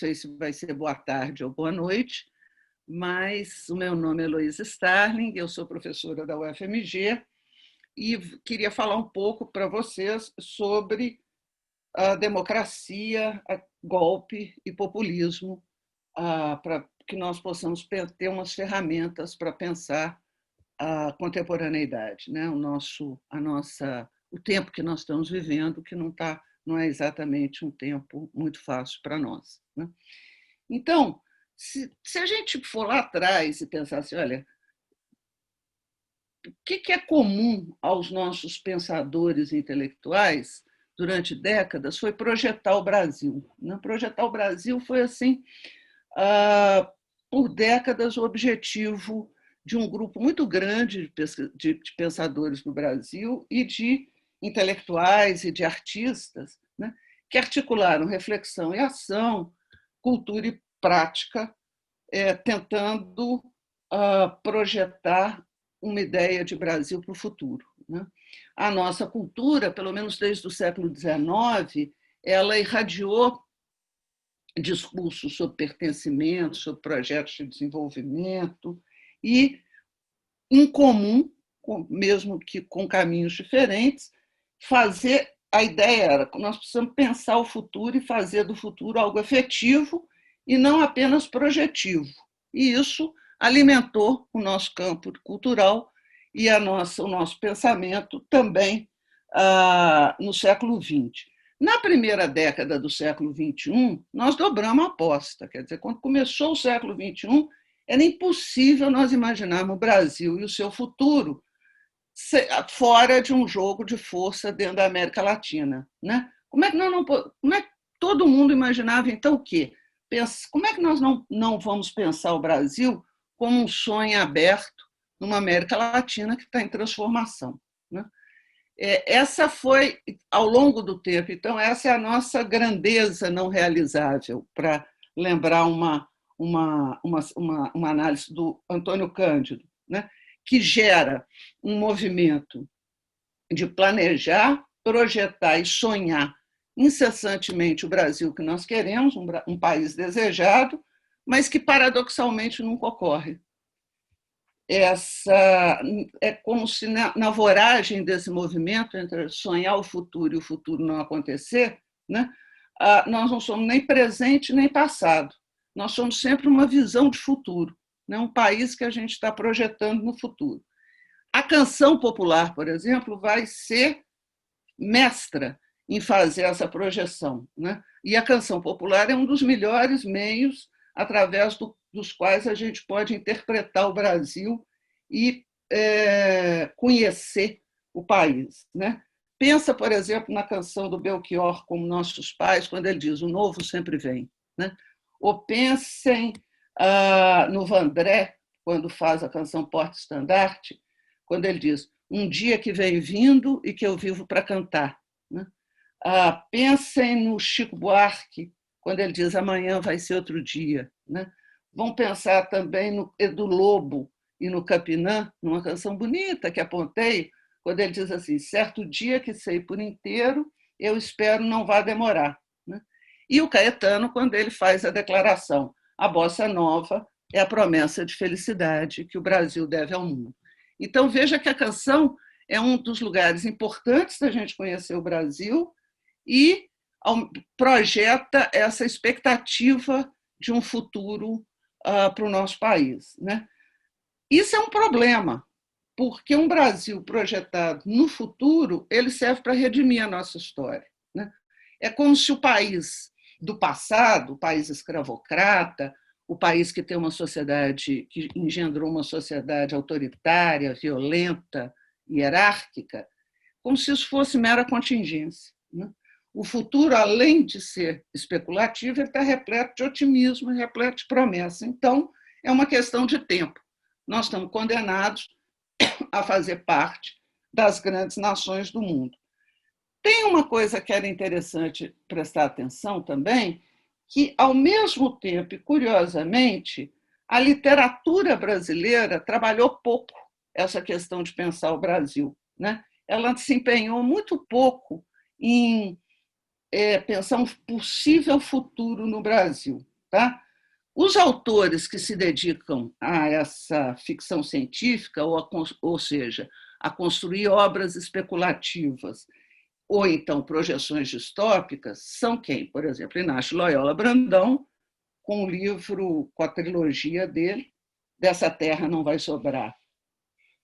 sei se vai ser boa tarde ou boa noite, mas o meu nome é Heloísa Starling, eu sou professora da UFMG e queria falar um pouco para vocês sobre a democracia, golpe e populismo, para que nós possamos ter umas ferramentas para pensar a contemporaneidade, né? O tempo que nós estamos vivendo, que não é exatamente um tempo muito fácil para nós, né? Então, se a gente for lá atrás e pensar assim, olha, o que é comum aos nossos pensadores intelectuais durante décadas foi projetar o Brasil, né? Projetar o Brasil foi assim, por décadas, o objetivo de um grupo muito grande de pensadores no Brasil e de intelectuais e de artistas, né, que articularam reflexão e ação, cultura e prática, tentando projetar uma ideia de Brasil para o futuro, né? A nossa cultura, pelo menos desde o século XIX, ela irradiou discursos sobre pertencimento, sobre projetos de desenvolvimento e, em comum, mesmo que com caminhos diferentes, fazer. A ideia era que nós precisamos pensar o futuro e fazer do futuro algo efetivo e não apenas projetivo. E isso alimentou o nosso campo cultural e o nosso pensamento também no século XX. Na primeira década do século XXI, nós dobramos a aposta. Quer dizer, quando começou o século XXI, era impossível nós imaginarmos o Brasil e o seu futuro fora de um jogo de força dentro da América Latina, né? Como é que todo mundo imaginava, então, o quê? Como é que nós não vamos pensar o Brasil como um sonho aberto numa América Latina que está em transformação, né? Essa foi, ao longo do tempo, então, essa é a nossa grandeza não realizável, para lembrar uma análise do Antônio Cândido, né, que gera um movimento de planejar, projetar e sonhar incessantemente o Brasil que nós queremos, um país desejado, mas que, paradoxalmente, nunca ocorre. É como se na voragem desse movimento entre sonhar o futuro e o futuro não acontecer, né, nós não somos nem presente nem passado, nós somos sempre uma visão de futuro, né, um país que a gente está projetando no futuro. A canção popular, por exemplo, vai ser mestra em fazer essa projeção, né? E a canção popular é um dos melhores meios através dos quais a gente pode interpretar o Brasil e conhecer o país, né? Pensa, por exemplo, na canção do Belchior, Como Nossos Pais, quando ele diz: o novo sempre vem, né? Ou pensem no Vandré, quando faz a canção Porta-Estandarte, quando ele diz: um dia que vem vindo e que eu vivo para cantar, né? Pensem no Chico Buarque, quando ele diz: amanhã vai ser outro dia, né? Vão pensar também no Edu Lobo e no Capinã, numa canção bonita que apontei, quando ele diz assim: certo dia que sei por inteiro, eu espero não vá demorar, né? E o Caetano, quando ele faz a declaração: a bossa nova é a promessa de felicidade que o Brasil deve ao mundo. Então, veja que a canção é um dos lugares importantes da gente conhecer o Brasil e projeta essa expectativa de um futuro para o nosso país, né? Isso é um problema, porque um Brasil projetado no futuro, ele serve para redimir a nossa história, né? É como se o país do passado, o país escravocrata, o país que tem uma sociedade, que engendrou uma sociedade autoritária, violenta, hierárquica, como se isso fosse mera contingência, né? O futuro, além de ser especulativo, ele está repleto de otimismo, repleto de promessa. Então, é uma questão de tempo. Nós estamos condenados a fazer parte das grandes nações do mundo. Tem uma coisa que era interessante prestar atenção também, que, ao mesmo tempo, e curiosamente, a literatura brasileira trabalhou pouco essa questão de pensar o Brasil, né? Ela se empenhou muito pouco em pensar um possível futuro no Brasil. Tá? Os autores que se dedicam a essa ficção científica, ou seja, a construir obras especulativas, ou então projeções distópicas, são quem? Por exemplo, Inácio Loyola Brandão, com o livro, com a trilogia dele, Dessa Terra Não Vai Sobrar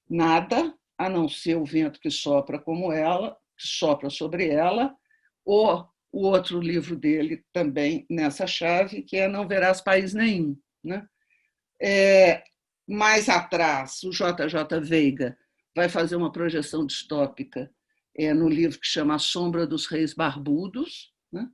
Nada, a não ser o vento que sopra como ela, que sopra sobre ela, ou o outro livro dele também nessa chave, que é Não Verás País Nenhum. Né? Mais atrás, o J.J. Veiga vai fazer uma projeção distópica no livro que chama A Sombra dos Reis Barbudos, né?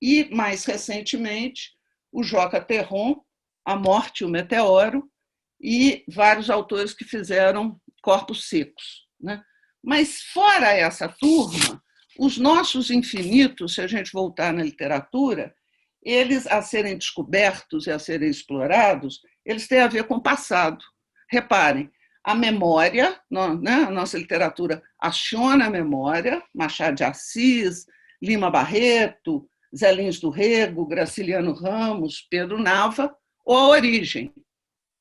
E, mais recentemente, o Joca Terron, A Morte e o Meteoro, e vários autores que fizeram Corpos Secos. Né? Mas, fora essa turma, os nossos infinitos, se a gente voltar na literatura, eles, a serem descobertos e a serem explorados, eles têm a ver com o passado. Reparem, a memória, né? A nossa literatura aciona a memória, Machado de Assis, Lima Barreto, Zé Lins do Rego, Graciliano Ramos, Pedro Nava, ou a origem,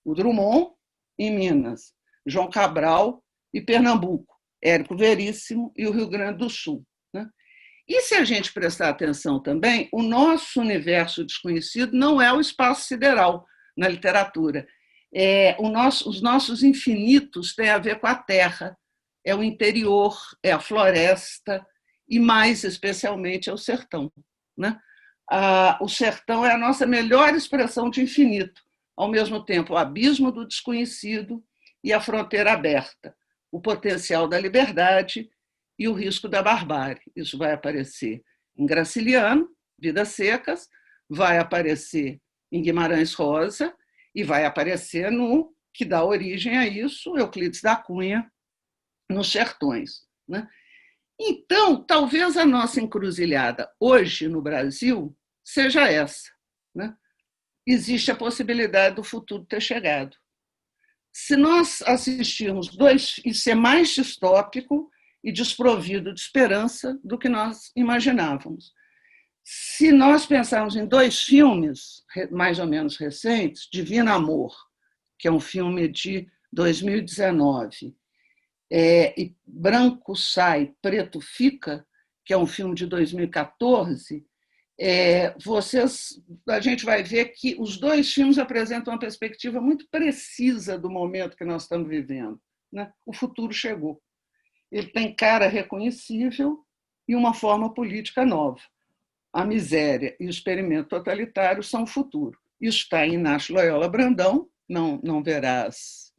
o Drummond em Minas, João Cabral e Pernambuco, Érico Veríssimo e o Rio Grande do Sul. Né? E se a gente prestar atenção também, o nosso universo desconhecido não é o espaço sideral na literatura. Os nossos infinitos têm a ver com a terra, é o interior, é a floresta e, mais especialmente, é o sertão. Né? O sertão é a nossa melhor expressão de infinito, ao mesmo tempo o abismo do desconhecido e a fronteira aberta, o potencial da liberdade e o risco da barbárie. Isso vai aparecer em Graciliano, Vidas Secas, vai aparecer em Guimarães Rosa e vai aparecer no que dá origem a isso, Euclides da Cunha, nos Sertões. Né? Então, talvez a nossa encruzilhada hoje no Brasil seja essa. Né? Existe a possibilidade do futuro ter chegado. Se nós assistirmos e ser mais distópico e desprovido de esperança do que nós imaginávamos. Se nós pensarmos em 2 filmes mais ou menos recentes, Divino Amor, que é um filme de 2019, e Branco Sai, Preto Fica, que é um filme de 2014, a gente vai ver que os 2 filmes apresentam uma perspectiva muito precisa do momento que nós estamos vivendo. Né? O futuro chegou. Ele tem cara reconhecível e uma forma política nova. A miséria e o experimento totalitário são o futuro. Isso está em Inácio Loyola Brandão, não verás,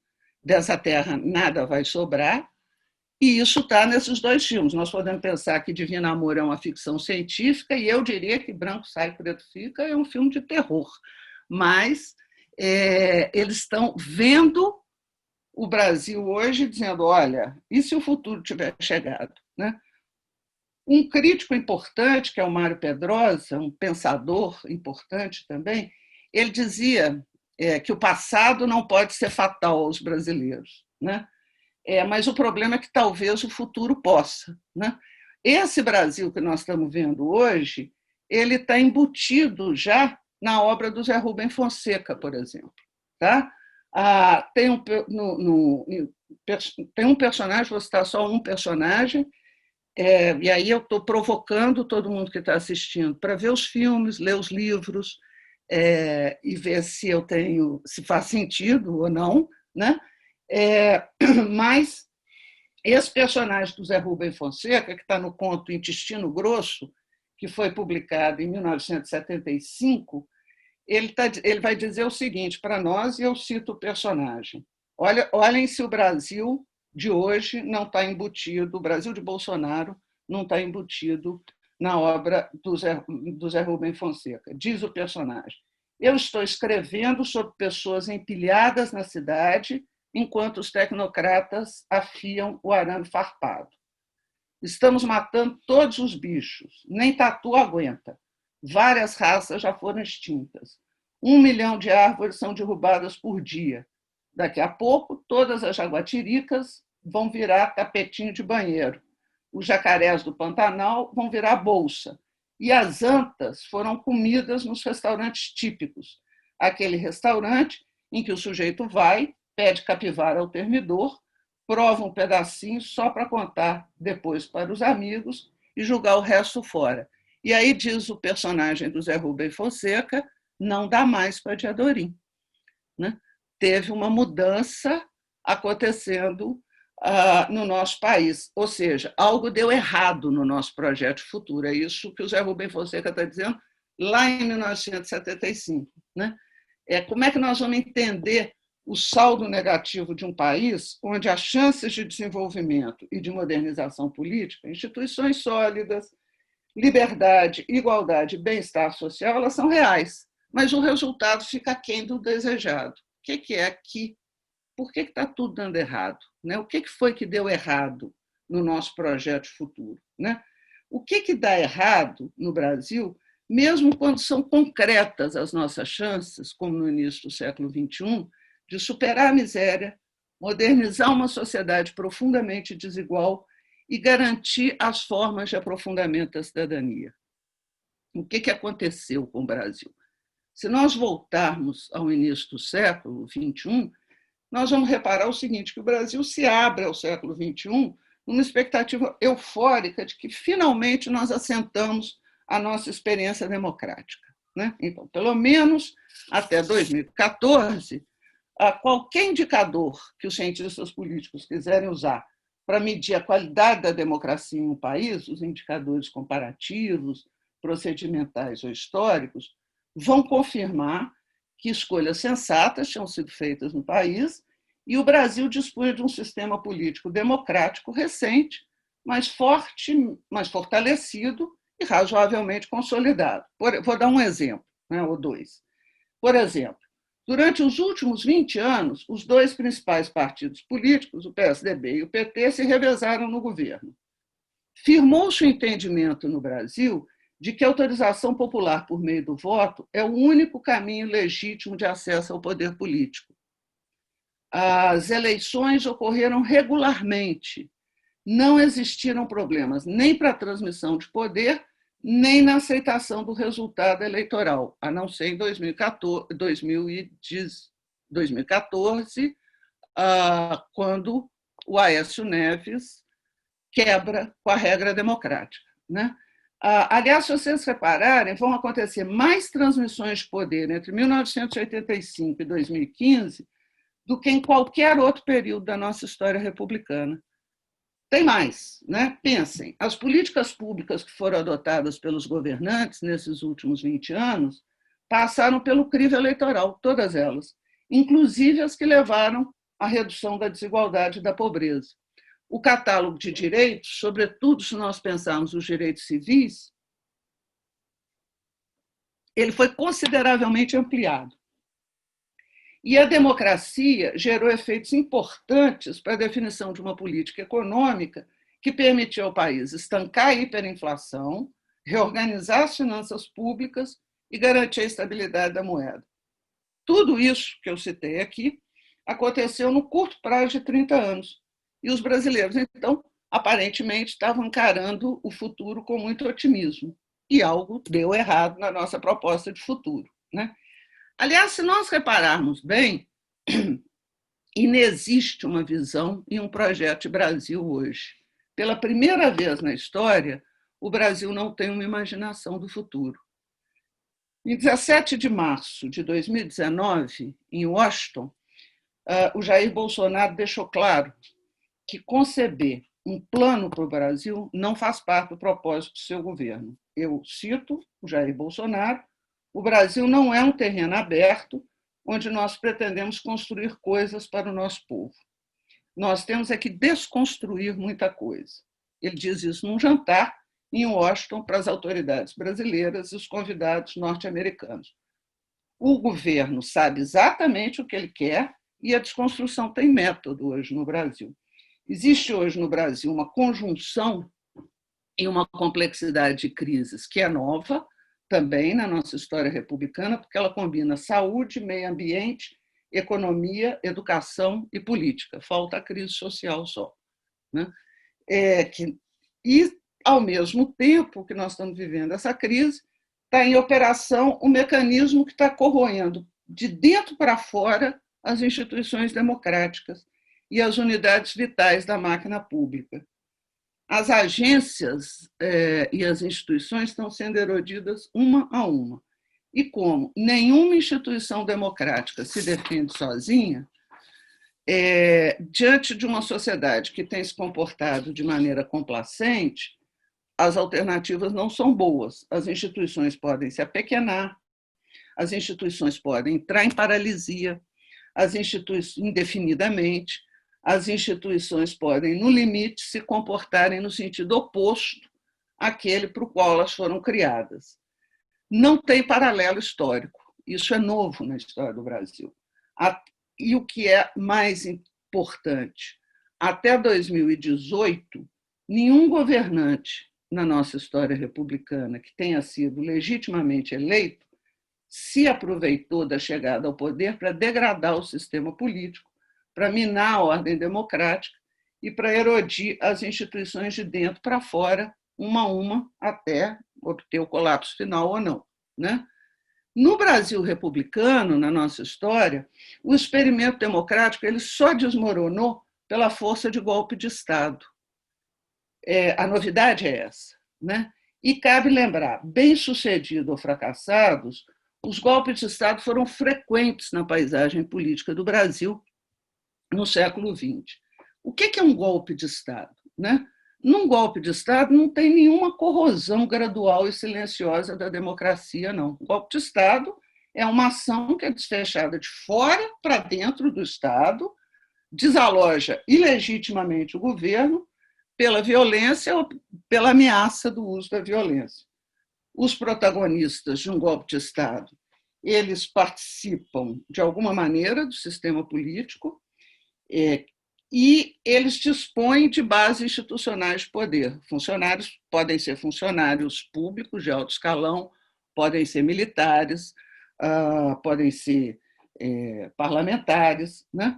dessa terra nada vai sobrar, e isso está nesses 2 filmes. Nós podemos pensar que Divino Amor é uma ficção científica, e eu diria que Branco Sai, Preto Fica é um filme de terror. Mas eles estão vendo o Brasil hoje dizendo, olha, e se o futuro tiver chegado? Né? Um crítico importante, que é o Mário Pedrosa, um pensador importante também, ele dizia que o passado não pode ser fatal aos brasileiros. Né? Mas o problema é que talvez o futuro possa. Né? Esse Brasil que nós estamos vendo hoje, ele está embutido já na obra do Zé Rubem Fonseca, por exemplo. Tá? Tem um personagem, vou citar só um personagem, e aí eu estou provocando todo mundo que está assistindo para ver os filmes, ler os livros, e ver se faz sentido ou não. Né? Mas esse personagem do Zé Rubem Fonseca, que está no conto Intestino Grosso, que foi publicado em 1975, ele vai dizer o seguinte para nós, e eu cito o personagem. Olhem se o Brasil de hoje não está embutido, o Brasil de Bolsonaro não está embutido na obra do Zé Rubem Fonseca. Diz o personagem, eu estou escrevendo sobre pessoas empilhadas na cidade, enquanto os tecnocratas afiam o arame farpado. Estamos matando todos os bichos, nem tatu aguenta. Várias raças já foram extintas. 1 milhão de árvores são derrubadas por dia. Daqui a pouco, todas as jaguatiricas vão virar tapetinho de banheiro. Os jacarés do Pantanal vão virar bolsa. e as antas foram comidas nos restaurantes típicos, aquele restaurante em que o sujeito vai, pede capivara ao termidor, prova um pedacinho só para contar depois para os amigos e jogar o resto fora. E aí diz o personagem do Zé Rubem Fonseca, não dá mais para Diadorim. Né? Teve uma mudança acontecendo no nosso país, ou seja, algo deu errado no nosso projeto futuro. É isso que o Zé Rubem Fonseca está dizendo lá em 1975. Né? Como é que nós vamos entender o saldo negativo de um país onde as chances de desenvolvimento e de modernização política, instituições sólidas, liberdade, igualdade e bem-estar social, elas são reais, mas o resultado fica aquém do desejado. O que é aqui? Por que está tudo dando errado? Né? O que foi que deu errado no nosso projeto futuro? Né? O que dá errado no Brasil, mesmo quando são concretas as nossas chances, como no início do século XXI, de superar a miséria, modernizar uma sociedade profundamente desigual e garantir as formas de aprofundamento da cidadania. O que aconteceu com o Brasil? Se nós voltarmos ao início do século XXI, nós vamos reparar o seguinte, que o Brasil se abre ao século XXI numa expectativa eufórica de que finalmente nós assentamos a nossa experiência democrática. Né? Então, pelo menos até 2014, qualquer indicador que os cientistas políticos quiserem usar para medir a qualidade da democracia em um país, os indicadores comparativos, procedimentais ou históricos, vão confirmar que escolhas sensatas tinham sido feitas no país e o Brasil dispunha de um sistema político democrático recente, mais forte, mais fortalecido e razoavelmente consolidado. Vou dar um exemplo, né, ou dois. Por exemplo, durante os últimos 20 anos, os dois principais partidos políticos, o PSDB e o PT, se revezaram no governo. Firmou-se o entendimento no Brasil de que a autorização popular por meio do voto é o único caminho legítimo de acesso ao poder político. As eleições ocorreram regularmente, não existiram problemas nem para a transmissão de poder, nem na aceitação do resultado eleitoral, a não ser em 2014, quando o Aécio Neves quebra com a regra democrática. Né? Aliás, se vocês repararem, vão acontecer mais transmissões de poder entre 1985 e 2015 do que em qualquer outro período da nossa história republicana. Tem mais, né? Pensem, as políticas públicas que foram adotadas pelos governantes nesses últimos 20 anos passaram pelo crivo eleitoral, todas elas, inclusive as que levaram à redução da desigualdade e da pobreza. O catálogo de direitos, sobretudo se nós pensarmos os direitos civis, ele foi consideravelmente ampliado. E a democracia gerou efeitos importantes para a definição de uma política econômica que permitiu ao país estancar a hiperinflação, reorganizar as finanças públicas e garantir a estabilidade da moeda. Tudo isso que eu citei aqui aconteceu no curto prazo de 30 anos. E os brasileiros, então, aparentemente estavam encarando o futuro com muito otimismo. E algo deu errado na nossa proposta de futuro. Né? Aliás, se nós repararmos bem, inexiste uma visão e um projeto de Brasil hoje. Pela primeira vez na história, o Brasil não tem uma imaginação do futuro. Em 17 de março de 2019, em Washington, o Jair Bolsonaro deixou claro que conceber um plano para o Brasil não faz parte do propósito do seu governo. Eu cito o Jair Bolsonaro: o Brasil não é um terreno aberto onde nós pretendemos construir coisas para o nosso povo. Nós temos é que desconstruir muita coisa. Ele diz isso num jantar em Washington para as autoridades brasileiras e os convidados norte-americanos. O governo sabe exatamente o que ele quer e a desconstrução tem método hoje no Brasil. Existe hoje no Brasil uma conjunção e uma complexidade de crises que é nova, também na nossa história republicana, porque ela combina saúde, meio ambiente, economia, educação e política. Falta a crise social só. Né? E ao mesmo tempo que nós estamos vivendo essa crise, está em operação um mecanismo que está corroendo de dentro para fora as instituições democráticas e as unidades vitais da máquina pública. As agências e as instituições estão sendo erodidas uma a uma. E como nenhuma instituição democrática se defende sozinha, diante de uma sociedade que tem se comportado de maneira complacente, as alternativas não são boas. As instituições podem se apequenar, as instituições podem entrar em paralisia, as instituições indefinidamente, as instituições podem, no limite, se comportarem no sentido oposto àquele para o qual elas foram criadas. Não tem paralelo histórico. Isso é novo na história do Brasil. E o que é mais importante, até 2018, nenhum governante na nossa história republicana que tenha sido legitimamente eleito se aproveitou da chegada ao poder para degradar o sistema político, para minar a ordem democrática e para erodir as instituições de dentro para fora, uma a uma, até obter o colapso final ou não. Né? No Brasil republicano, na nossa história, o experimento democrático ele só desmoronou pela força de golpe de Estado. A novidade é essa. Né? E cabe lembrar, bem-sucedidos ou fracassados, os golpes de Estado foram frequentes na paisagem política do Brasil no século XX. O que é um golpe de Estado? Né? Num golpe de Estado não tem nenhuma corrosão gradual e silenciosa da democracia, não. O golpe de Estado é uma ação que é desfechada de fora para dentro do Estado, desaloja ilegitimamente o governo pela violência ou pela ameaça do uso da violência. Os protagonistas de um golpe de Estado, eles participam, de alguma maneira, do sistema político, e eles dispõem de bases institucionais de poder. Funcionários podem ser funcionários públicos de alto escalão, podem ser militares, podem ser parlamentares, né?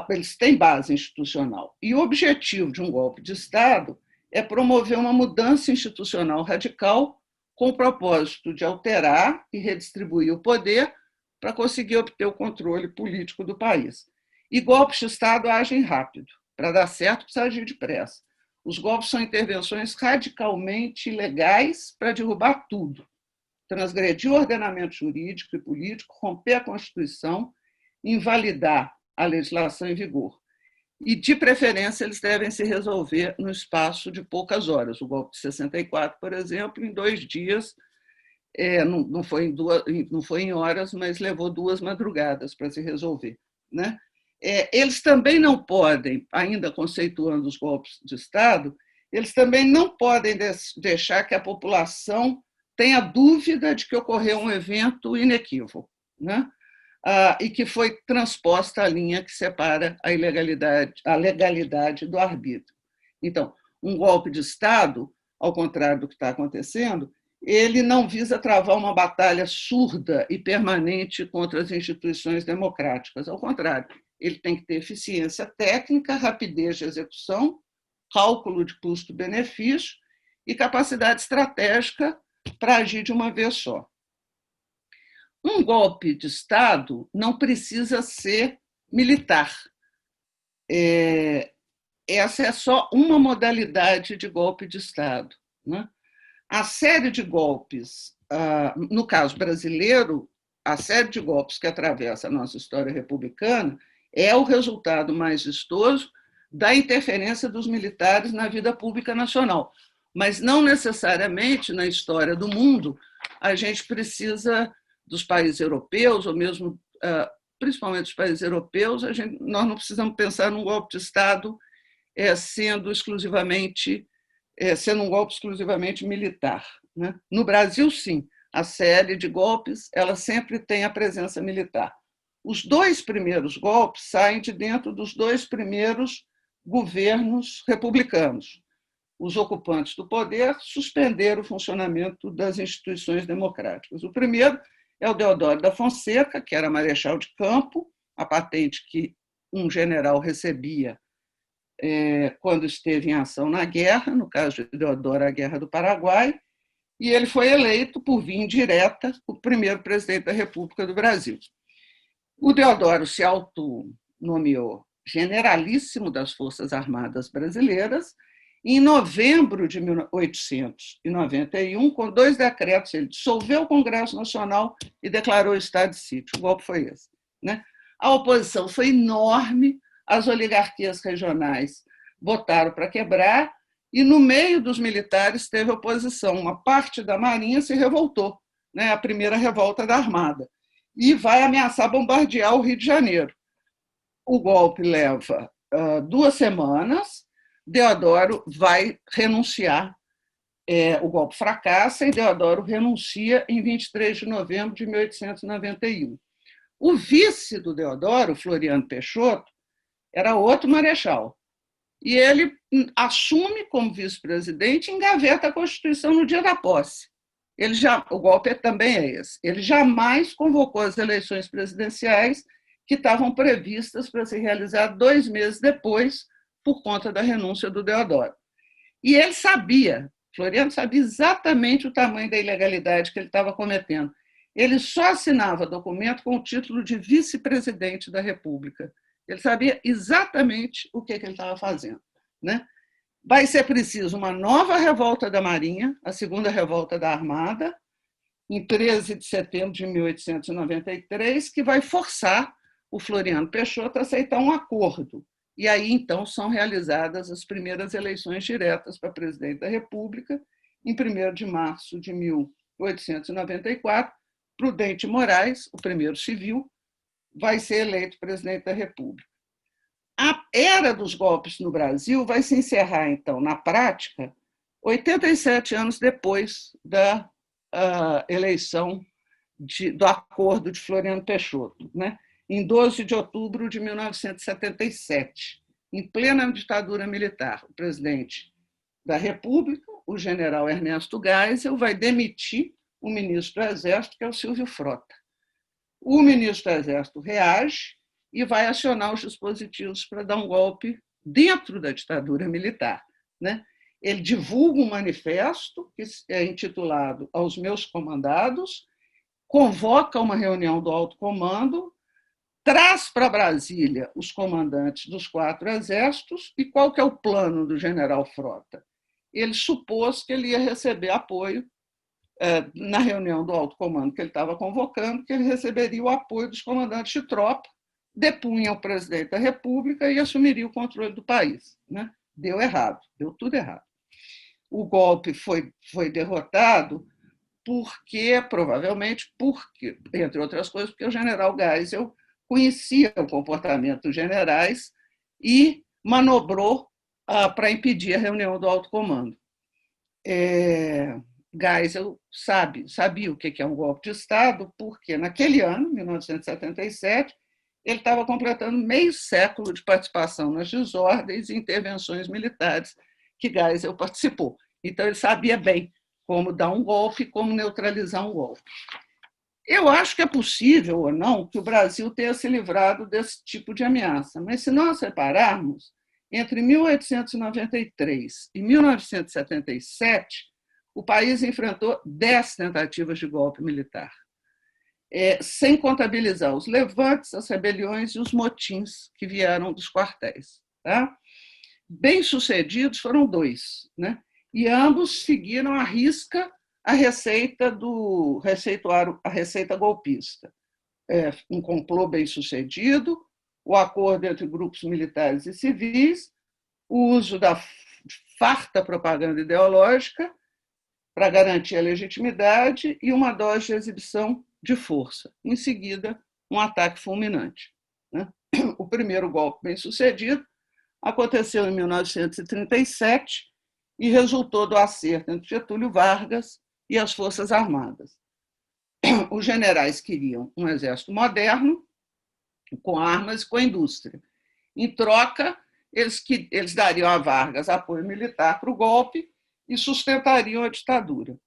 Eles têm base institucional. E o objetivo de um golpe de Estado é promover uma mudança institucional radical com o propósito de alterar e redistribuir o poder para conseguir obter o controle político do país. E golpes de Estado agem rápido. Para dar certo, precisa agir depressa. Os golpes são intervenções radicalmente ilegais para derrubar tudo, transgredir o ordenamento jurídico e político, romper a Constituição, invalidar a legislação em vigor. E, de preferência, eles devem se resolver no espaço de poucas horas. O golpe de 64, por exemplo, em 2 dias, não foi em horas, mas levou 2 madrugadas para se resolver. Né? Eles também não podem, ainda conceituando os golpes de Estado, eles também não podem deixar que a população tenha dúvida de que ocorreu um evento inequívoco, né? E que foi transposta a linha que separa a legalidade do arbítrio. Então, um golpe de Estado, ao contrário do que está acontecendo, ele não visa travar uma batalha surda e permanente contra as instituições democráticas. Ao contrário, ele tem que ter eficiência técnica, rapidez de execução, cálculo de custo-benefício e capacidade estratégica para agir de uma vez só. Um golpe de Estado não precisa ser militar. Essa é só uma modalidade de golpe de Estado. Né? A série de golpes, no caso brasileiro, a série de golpes que atravessa a nossa história republicana é o resultado mais vistoso da interferência dos militares na vida pública nacional. Mas não necessariamente na história do mundo a gente precisa dos países europeus, ou mesmo, principalmente dos países europeus, nós não precisamos pensar num golpe de Estado sendo um golpe exclusivamente militar. Né? No Brasil, sim, a série de golpes ela sempre tem a presença militar. Os 2 primeiros golpes saem de dentro dos 2 primeiros governos republicanos. Os ocupantes do poder suspenderam o funcionamento das instituições democráticas. O primeiro é o Deodoro da Fonseca, que era marechal de campo, a patente que um general recebia quando esteve em ação na guerra, no caso de Deodoro, a Guerra do Paraguai, e ele foi eleito, por via indireta, o primeiro presidente da República do Brasil. O Deodoro se autonomeou generalíssimo das Forças Armadas Brasileiras. Em novembro de 1891, com 2 decretos, ele dissolveu o Congresso Nacional e declarou o estado de sítio. O golpe foi esse. A oposição foi enorme, as oligarquias regionais votaram para quebrar, e no meio dos militares teve oposição. Uma parte da Marinha se revoltou, a primeira revolta da Armada, e vai ameaçar bombardear o Rio de Janeiro. O golpe leva 2 semanas, Deodoro vai renunciar, o golpe fracassa e Deodoro renuncia em 23 de novembro de 1891. O vice do Deodoro, Floriano Peixoto, era outro marechal, e ele assume como vice-presidente e engaveta a Constituição no dia da posse. O golpe também é esse. Ele jamais convocou as eleições presidenciais que estavam previstas para se realizar 2 meses depois, por conta da renúncia do Deodoro. E ele sabia, Floriano sabia exatamente o tamanho da ilegalidade que ele estava cometendo. Ele só assinava documento com o título de vice-presidente da República. Ele sabia exatamente o que ele estava fazendo. Vai ser preciso uma nova revolta da Marinha, a segunda revolta da Armada, em 13 de setembro de 1893, que vai forçar o Floriano Peixoto a aceitar um acordo. E aí, então, são realizadas as primeiras eleições diretas para presidente da República, em 1º de março de 1894. Prudente Moraes, o primeiro civil, vai ser eleito presidente da República. A era dos golpes no Brasil vai se encerrar, então, na prática, 87 anos depois da eleição do acordo de Floriano Peixoto, em 12 de outubro de 1977, em plena ditadura militar. O presidente da República, o general Ernesto Geisel, vai demitir o ministro do Exército, que é o Silvio Frota. O ministro do Exército reage e vai acionar os dispositivos para dar um golpe dentro da ditadura militar. Ele divulga um manifesto que é intitulado Aos Meus Comandados, convoca uma reunião do alto comando, traz para Brasília os comandantes dos 4 exércitos. E qual que é o plano do general Frota? Ele supôs que ele ia receber apoio na reunião do alto comando que ele estava convocando, que ele receberia o apoio dos comandantes de tropa, depunha o presidente da República e assumiria o controle do país. Deu errado, deu tudo errado. O golpe foi derrotado provavelmente porque, entre outras coisas, porque o general Geisel conhecia o comportamento dos generais e manobrou para impedir a reunião do alto comando. Geisel sabia o que é um golpe de Estado, porque naquele ano, 1977, ele estava completando meio século de participação nas desordens e intervenções militares que Geisel participou. Então, ele sabia bem como dar um golpe e como neutralizar um golpe. Eu acho que é possível ou não que o Brasil tenha se livrado desse tipo de ameaça, mas se nós repararmos, entre 1893 e 1977, o país enfrentou 10 tentativas de golpe militar, sem contabilizar os levantes, as rebeliões e os motins que vieram dos quartéis. Bem-sucedidos foram 2, e ambos seguiram à risca a receita golpista. Um complô bem-sucedido, o acordo entre grupos militares e civis, o uso da farta propaganda ideológica para garantir a legitimidade e uma dose de exibição de força. Em seguida, um ataque fulminante. O primeiro golpe bem-sucedido aconteceu em 1937 e resultou do acerto entre Getúlio Vargas e as Forças Armadas. Os generais queriam um exército moderno, com armas e com a indústria. Em troca, eles dariam a Vargas apoio militar para o golpe e sustentariam a ditadura.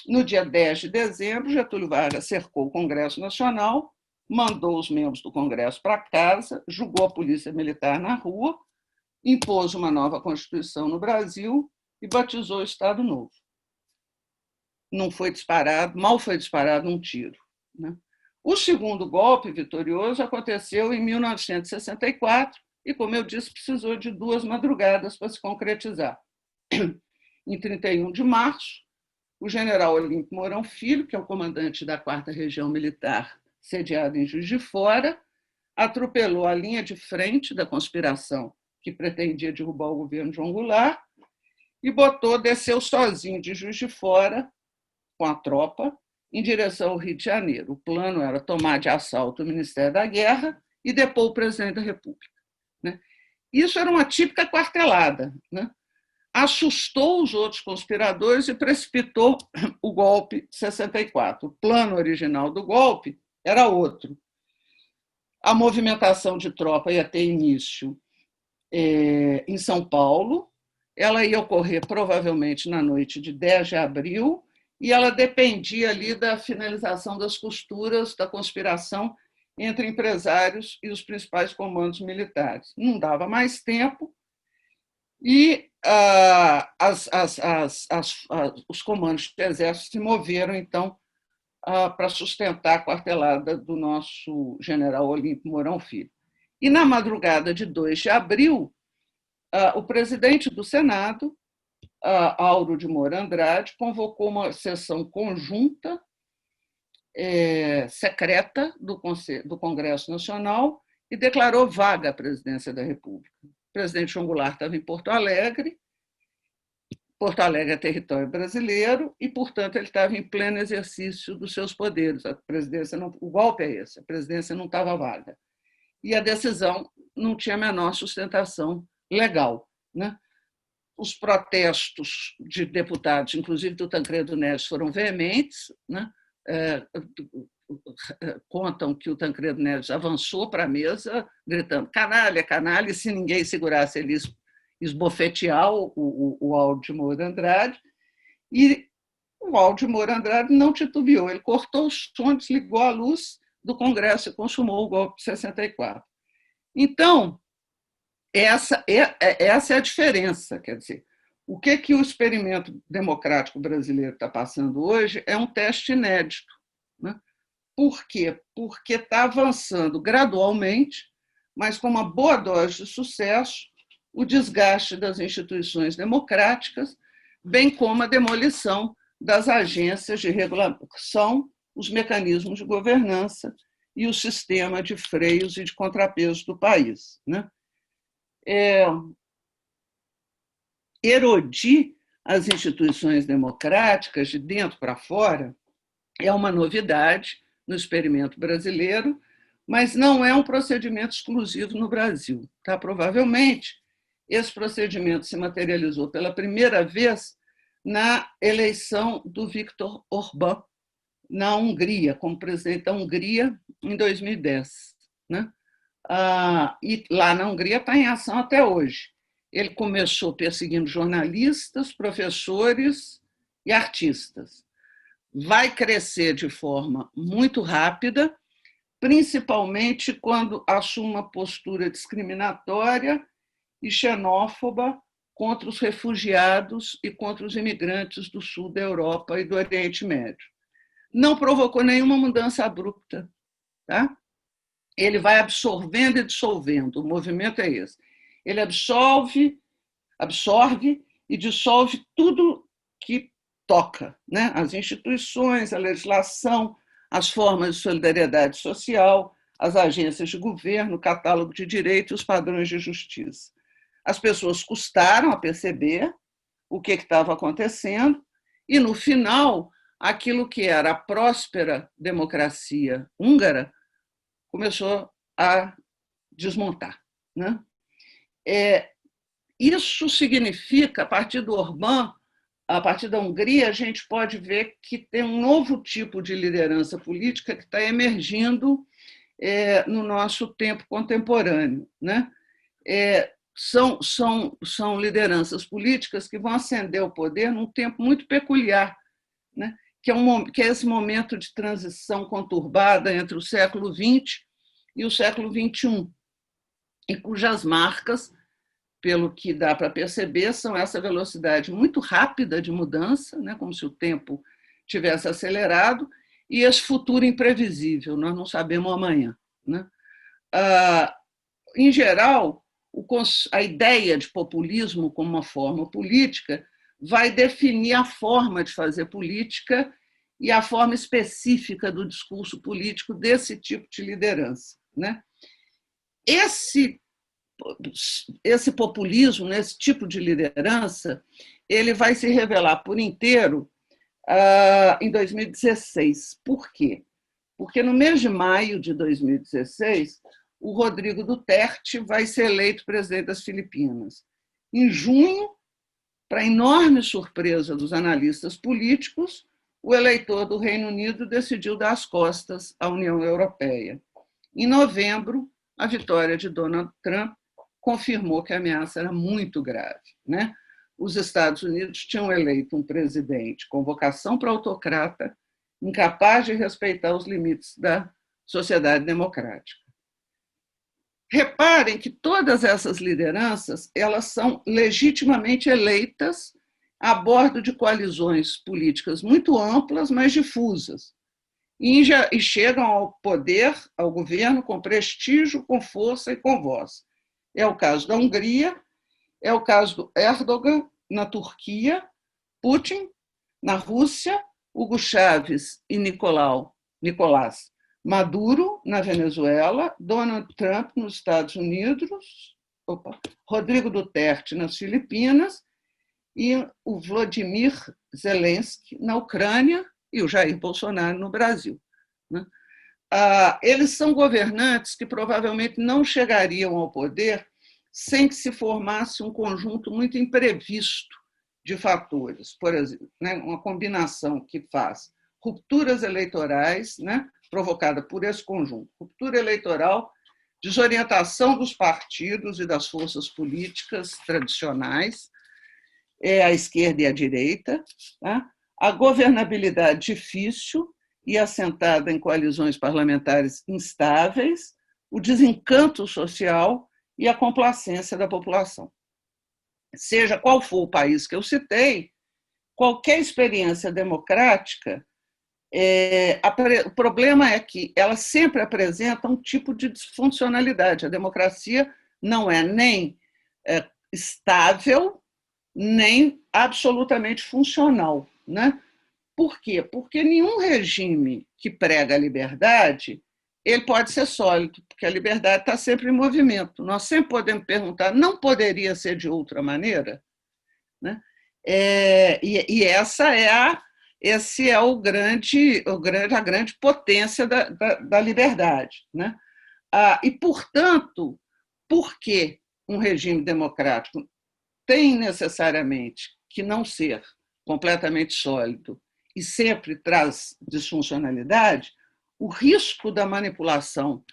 No dia 10 de dezembro, Getúlio Vargas cercou o Congresso Nacional, mandou os membros do Congresso para casa, jogou a polícia militar na rua impôs uma nova Constituição no Brasil e batizou o Estado Novo. Não foi disparado, mal foi disparado um tiro, né? O segundo golpe vitorioso aconteceu em 1964 e, como eu disse, precisou de 2 madrugadas para se concretizar. Em 31 de março, o general Olímpio Mourão Filho, que é o comandante da 4ª Região Militar, sediada em Juiz de Fora, atropelou a linha de frente da conspiração que pretendia derrubar o governo João Goulart e desceu sozinho de Juiz de Fora, com a tropa, em direção ao Rio de Janeiro. O plano era tomar de assalto o Ministério da Guerra e depor o presidente da República, né? Isso era uma típica quartelada, né? Assustou os outros conspiradores e precipitou o golpe de 64. O plano original do golpe era outro. A movimentação de tropa ia ter início em São Paulo, ela ia ocorrer provavelmente na noite de 10 de abril, e ela dependia ali da finalização das costuras da conspiração entre empresários e os principais comandos militares. Não dava mais tempo e os comandos do Exército se moveram, então, para sustentar a quartelada do nosso general Olímpio Mourão Filho. E, na madrugada de 2 de abril, o presidente do Senado, Auro de Moura Andrade, convocou uma sessão conjunta, secreta, do Congresso Nacional e declarou vaga a presidência da República. O presidente João Goulart estava em Porto Alegre é território brasileiro e, portanto, ele estava em pleno exercício dos seus poderes. A presidência não, o golpe é esse, a presidência não estava vaga. E a decisão não tinha a menor sustentação legal, né? Os protestos de deputados, inclusive do Tancredo Neves, foram veementes, né? Contam que o Tancredo Neves avançou para a mesa, gritando canalha, canalha, e se ninguém segurasse, ele esbofetear o Auro de Moura Andrade. E o Auro de Moura Andrade não titubeou, ele cortou o som, desligou a luz do Congresso e consumou o golpe de 64. Então, essa é a diferença. Quer dizer, o que o experimento democrático brasileiro está passando hoje é um teste inédito, né? Por quê? Porque está avançando gradualmente, mas com uma boa dose de sucesso, o desgaste das instituições democráticas, bem como a demolição das agências de regulação, os mecanismos de governança e o sistema de freios e de contrapesos do país, né? Erodir as instituições democráticas de dentro para fora é uma novidade no experimento brasileiro, mas não é um procedimento exclusivo no Brasil, tá? Provavelmente, esse procedimento se materializou pela primeira vez na eleição do Viktor Orbán na Hungria, como presidente da Hungria, em 2010, né? E lá na Hungria está em ação até hoje. Ele começou perseguindo jornalistas, professores e artistas. Vai crescer de forma muito rápida, principalmente quando assume uma postura discriminatória e xenófoba contra os refugiados e contra os imigrantes do sul da Europa e do Oriente Médio. Não provocou nenhuma mudança abrupta, tá? Ele vai absorvendo e dissolvendo, o movimento é esse. Ele absorve e dissolve tudo que toca, né? As instituições, a legislação, as formas de solidariedade social, as agências de governo, o catálogo de direito e os padrões de justiça. As pessoas custaram a perceber o que estava acontecendo e, no final, aquilo que era a próspera democracia húngara começou a desmontar, né? Isso significa, a partir do Orbán, a partir da Hungria, a gente pode ver que tem um novo tipo de liderança política que está emergindo no nosso tempo contemporâneo, né? São lideranças políticas que vão ascender ao poder num tempo muito peculiar, né? Que é esse momento de transição conturbada entre o século XX e o século XXI, e cujas marcas pelo que dá para perceber, são essa velocidade muito rápida de mudança, né, como se o tempo tivesse acelerado, e esse futuro imprevisível, nós não sabemos amanhã. Né? Em geral, a ideia de populismo como uma forma política vai definir a forma de fazer política e a forma específica do discurso político desse tipo de liderança. Né? Esse populismo, esse tipo de liderança, ele vai se revelar por inteiro em 2016. Por quê? Porque no mês de maio de 2016, o Rodrigo Duterte vai ser eleito presidente das Filipinas. Em junho, para enorme surpresa dos analistas políticos, o eleitor do Reino Unido decidiu dar as costas à União Europeia. Em novembro, a vitória de Donald Trump confirmou que a ameaça era muito grave. Né? Os Estados Unidos tinham eleito um presidente com vocação para autocrata, incapaz de respeitar os limites da sociedade democrática. Reparem que todas essas lideranças elas são legitimamente eleitas a bordo de coalizões políticas muito amplas, mas difusas, e chegam ao poder, ao governo, com prestígio, com força e com voz. É o caso da Hungria, é o caso do Erdogan na Turquia, Putin na Rússia, Hugo Chávez e Nicolás Maduro na Venezuela, Donald Trump nos Estados Unidos, Rodrigo Duterte nas Filipinas e o Vladimir Zelensky na Ucrânia e o Jair Bolsonaro no Brasil. Né? Eles são governantes que provavelmente não chegariam ao poder sem que se formasse um conjunto muito imprevisto de fatores. Por exemplo, né, uma combinação que faz rupturas eleitorais, né, provocada por esse conjunto, ruptura eleitoral, desorientação dos partidos e das forças políticas tradicionais, a esquerda e a direita, tá? A governabilidade difícil e assentada em coalizões parlamentares instáveis, o desencanto social e a complacência da população. Seja qual for o país que eu citei, qualquer experiência democrática, o problema é que ela sempre apresenta um tipo de disfuncionalidade. A democracia não é nem estável, nem absolutamente funcional. Né? Por quê? Porque nenhum regime que prega a liberdade ele pode ser sólido, porque a liberdade está sempre em movimento. Nós sempre podemos perguntar, não poderia ser de outra maneira? Né? E esse é a grande potência da liberdade. Né? E, portanto, por que um regime democrático tem necessariamente que não ser completamente sólido e sempre traz disfuncionalidade, o risco da manipulação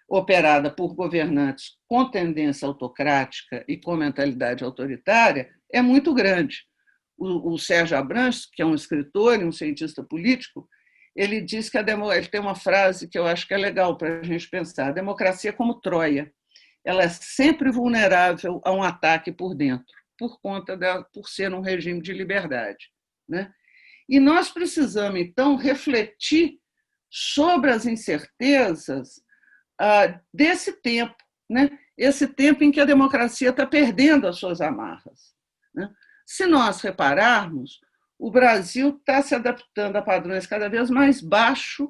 operada por governantes com tendência autocrática e com mentalidade autoritária é muito grande. O Sérgio Abranches, que é um escritor e um cientista político, ele diz que ele tem uma frase que eu acho que é legal para a gente pensar: a democracia é como Troia, ela é sempre vulnerável a um ataque por dentro, por ser um regime de liberdade. Né? E nós precisamos, então, refletir sobre as incertezas desse tempo, né? Esse tempo em que a democracia está perdendo as suas amarras. Né? Se nós repararmos, o Brasil está se adaptando a padrões cada vez mais baixos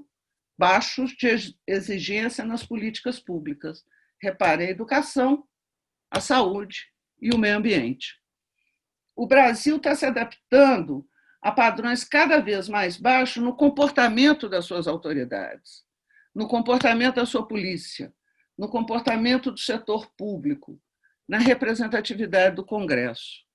de exigência nas políticas públicas. Repare a educação, a saúde e o meio ambiente. O Brasil está se adaptando a padrões cada vez mais baixos no comportamento das suas autoridades, no comportamento da sua polícia, no comportamento do setor público, na representatividade do Congresso.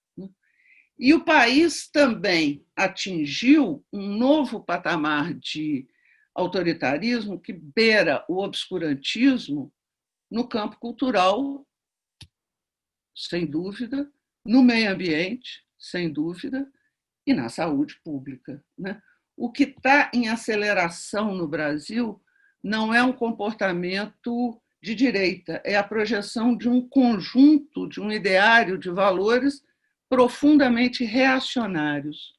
E o país também atingiu um novo patamar de autoritarismo que beira o obscurantismo no campo cultural, sem dúvida, no meio ambiente, sem dúvida, e na saúde pública. Né? O que está em aceleração no Brasil não é um comportamento de direita, é a projeção de um conjunto, de um ideário de valores profundamente reacionários.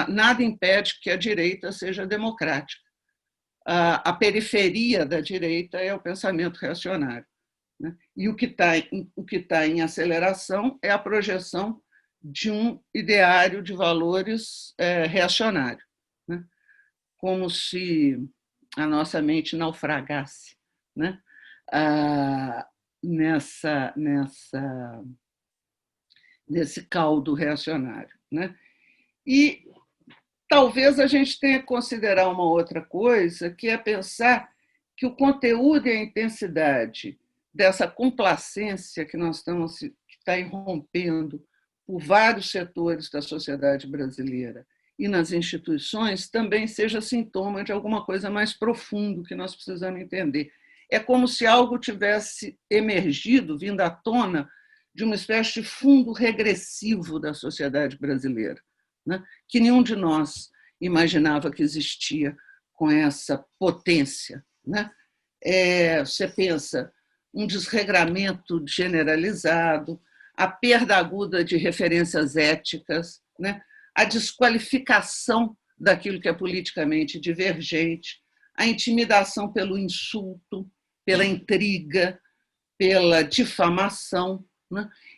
Nada impede que a direita seja democrática. A periferia da direita é o pensamento reacionário. E o que está em aceleração é a projeção de um ideário de valores reacionário, como se a nossa mente naufragasse nesse caldo reacionário. E talvez a gente tenha que considerar uma outra coisa, que é pensar que o conteúdo e a intensidade dessa complacência que nós estamos que está irrompendo por vários setores da sociedade brasileira e nas instituições também seja sintoma de alguma coisa mais profundo que nós precisamos entender. É como se algo tivesse emergido, vindo à tona, de uma espécie de fundo regressivo da sociedade brasileira, que nenhum de nós imaginava que existia com essa potência. Você pensa um desregramento generalizado, a perda aguda de referências éticas, a desqualificação daquilo que é politicamente divergente, a intimidação pelo insulto, pela intriga, pela difamação.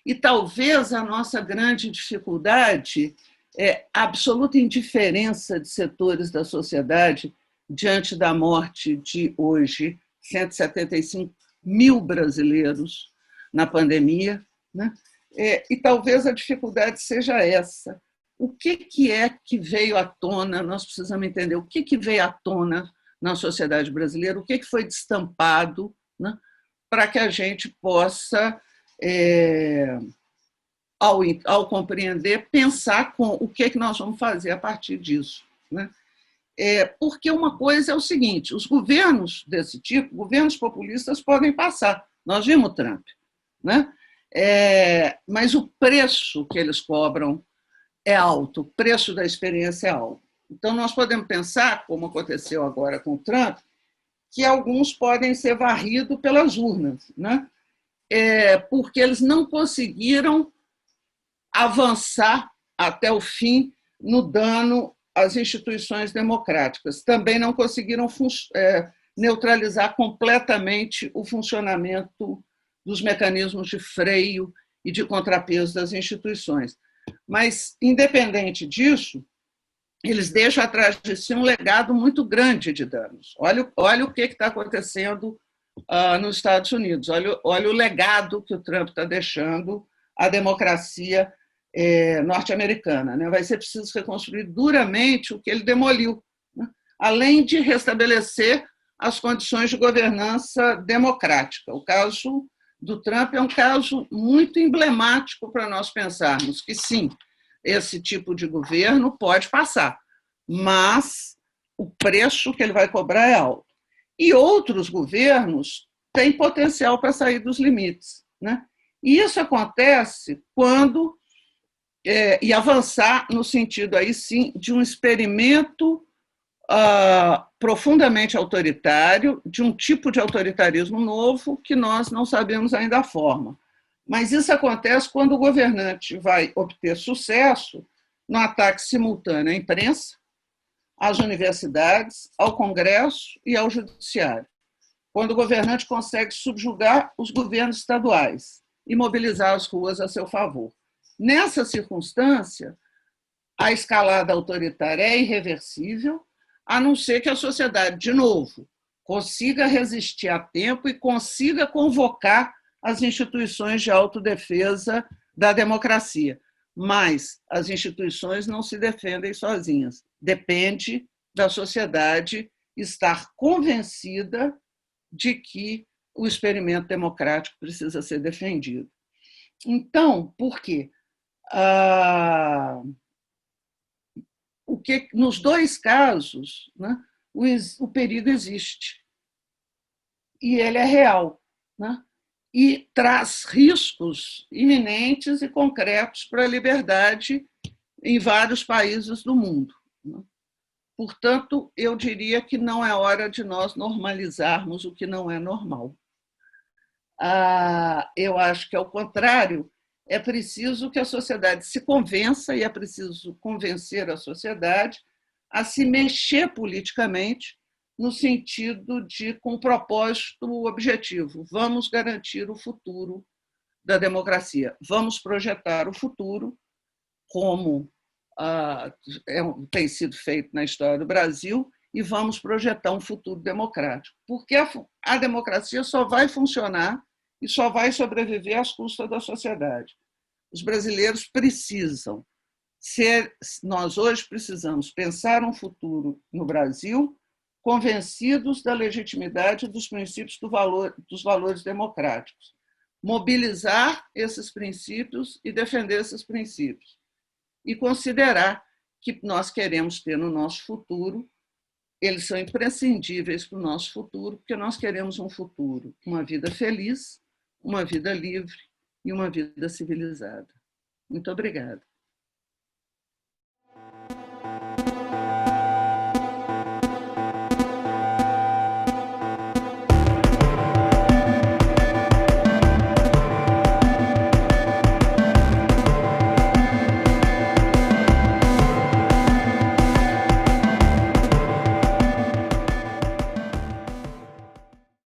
E talvez a nossa grande dificuldade é a absoluta indiferença de setores da sociedade diante da morte de hoje 175 mil brasileiros na pandemia. E talvez a dificuldade seja essa. O que é que veio à tona? Nós precisamos entender o que veio à tona na sociedade brasileira, o que foi destampado, para que a gente possa, ao compreender, pensar com o que nós vamos fazer a partir disso. Porque uma coisa é o seguinte, os governos desse tipo, governos populistas, podem passar. Nós vimos o Trump. Mas o preço que eles cobram é alto, o preço da experiência é alto. Então, nós podemos pensar, como aconteceu agora com o Trump, que alguns podem ser varridos pelas urnas, porque eles não conseguiram avançar até o fim no dano às instituições democráticas. Também não conseguiram neutralizar completamente o funcionamento dos mecanismos de freio e de contrapeso das instituições. Mas, independente disso, eles deixam atrás de si um legado muito grande de danos. Olha o que está acontecendo nos Estados Unidos, olha o legado que o Trump está deixando à democracia norte-americana. Vai ser preciso reconstruir duramente o que ele demoliu, além de restabelecer as condições de governança democrática. O caso do Trump é um caso muito emblemático para nós pensarmos que, sim, esse tipo de governo pode passar, mas o preço que ele vai cobrar é alto. E outros governos têm potencial para sair dos limites. E isso acontece quando e avançar no sentido, aí sim, de um experimento profundamente autoritário, de um tipo de autoritarismo novo que nós não sabemos ainda a forma. Mas isso acontece quando o governante vai obter sucesso no ataque simultâneo à imprensa, às universidades, ao Congresso e ao Judiciário. Quando o governante consegue subjugar os governos estaduais e mobilizar as ruas a seu favor. Nessa circunstância, a escalada autoritária é irreversível, a não ser que a sociedade, de novo, consiga resistir a tempo e consiga convocar as instituições de autodefesa da democracia. Mas as instituições não se defendem sozinhas. Depende da sociedade estar convencida de que o experimento democrático precisa ser defendido. Então, por quê? Nos dois casos, o perigo existe. E ele é real. E traz riscos iminentes e concretos para a liberdade em vários países do mundo. Portanto, eu diria que não é hora de nós normalizarmos o que não é normal. Eu acho que, ao contrário, é preciso que a sociedade se convença, e é preciso convencer a sociedade a se mexer politicamente no sentido de, com propósito objetivo, vamos garantir o futuro da democracia, vamos projetar o futuro como tem sido feito na história do Brasil, e vamos projetar um futuro democrático. Porque a democracia só vai funcionar e só vai sobreviver às custas da sociedade. Os brasileiros precisam nós hoje precisamos pensar um futuro no Brasil convencidos da legitimidade dos princípios dos valores democráticos, mobilizar esses princípios e defender esses princípios, e considerar que nós queremos ter no nosso futuro, eles são imprescindíveis para o nosso futuro, porque nós queremos um futuro, uma vida feliz, uma vida livre e uma vida civilizada. Muito obrigada.